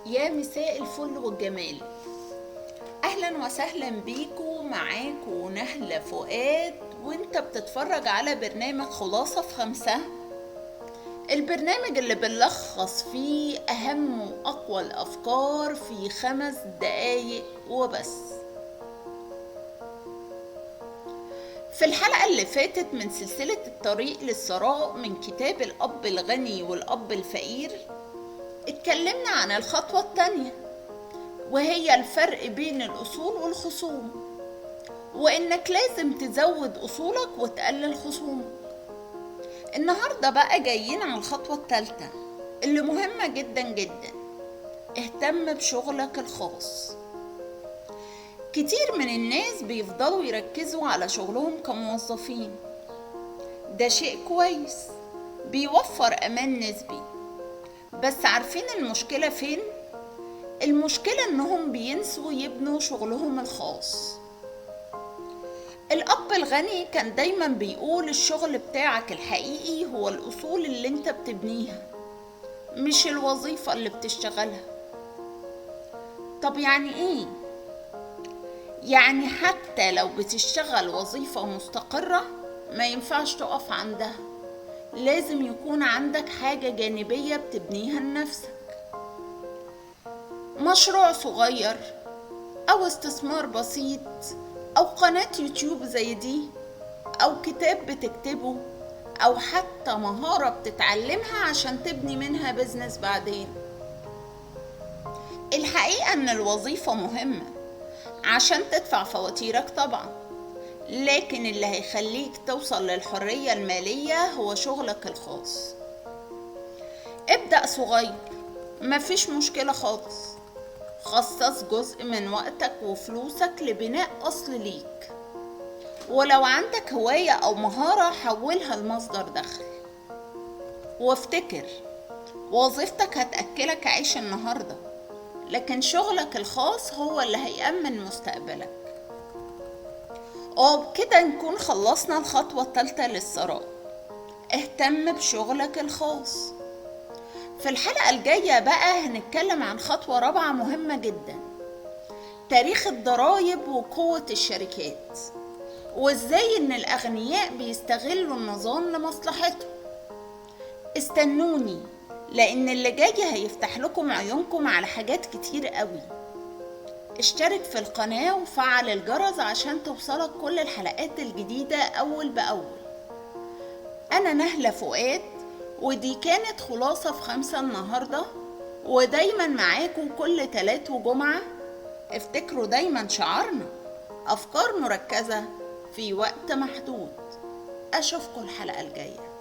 يا مساء الفل والجمال. اهلا وسهلا بيكو، معاكو نهلة فؤاد، وانت بتتفرج على برنامج خلاصة في 5. البرنامج اللي بنلخص فيه اهم واقوى الافكار في 5 دقايق وبس. في الحلقة اللي فاتت من سلسلة الطريق للثراء من كتاب الأب الغني والأب الفقير، اتكلمنا عن الخطوة التانية، وهي الفرق بين الأصول والخصوم، وإنك لازم تزود أصولك وتقلل خصومك. النهاردة بقى جايين على الخطوة التالتة اللي مهمة جدا جدا. اهتم بشغلك الخاص. كتير من الناس بيفضلوا يركزوا على شغلهم كموظفين، ده شيء كويس بيوفر أمان نسبي، بس عارفين المشكلة فين؟ المشكلة انهم بينسوا يبنوا شغلهم الخاص. الأب الغني كان دايما بيقول الشغل بتاعك الحقيقي هو الأصول اللي انت بتبنيها، مش الوظيفة اللي بتشتغلها. طب يعني ايه؟ يعني حتى لو بتشتغل وظيفة مستقرة ما ينفعش تقف عندها، لازم يكون عندك حاجة جانبية بتبنيها لنفسك. مشروع صغير أو استثمار بسيط أو قناة يوتيوب زي دي، أو كتاب بتكتبه، أو حتى مهارة بتتعلمها عشان تبني منها بيزنس بعدين. الحقيقة إن الوظيفة مهمة عشان تدفع فواتيرك طبعا، لكن اللي هيخليك توصل للحرية المالية هو شغلك الخاص. ابدأ صغير، مفيش مشكلة خالص. خصص جزء من وقتك وفلوسك لبناء أصل ليك، ولو عندك هواية أو مهارة حولها لمصدر دخل. وافتكر، وظيفتك هتأكلك عيش النهاردة، لكن شغلك الخاص هو اللي هيأمن مستقبلك. وبكده نكون خلصنا الخطوة الثالثة للثراء. اهتم بشغلك الخاص. في الحلقة الجاية بقى هنتكلم عن خطوة رابعة مهمة جدا، تاريخ الضرائب وقوة الشركات، وازاي ان الاغنياء بيستغلوا النظام لمصلحتهم. استنوني، لان اللي جاي هيفتح لكم عيونكم على حاجات كتير قوي. اشترك في القناة وفعل الجرس عشان توصلك كل الحلقات الجديدة اول باول. انا نهلة فؤاد، ودي كانت خلاصة في 5 النهاردة، ودايما معاكم كل تلات وجمعة. افتكروا دايما شعارنا: أفكار مركزة في وقت محدود. أشوفكم الحلقة الجاية.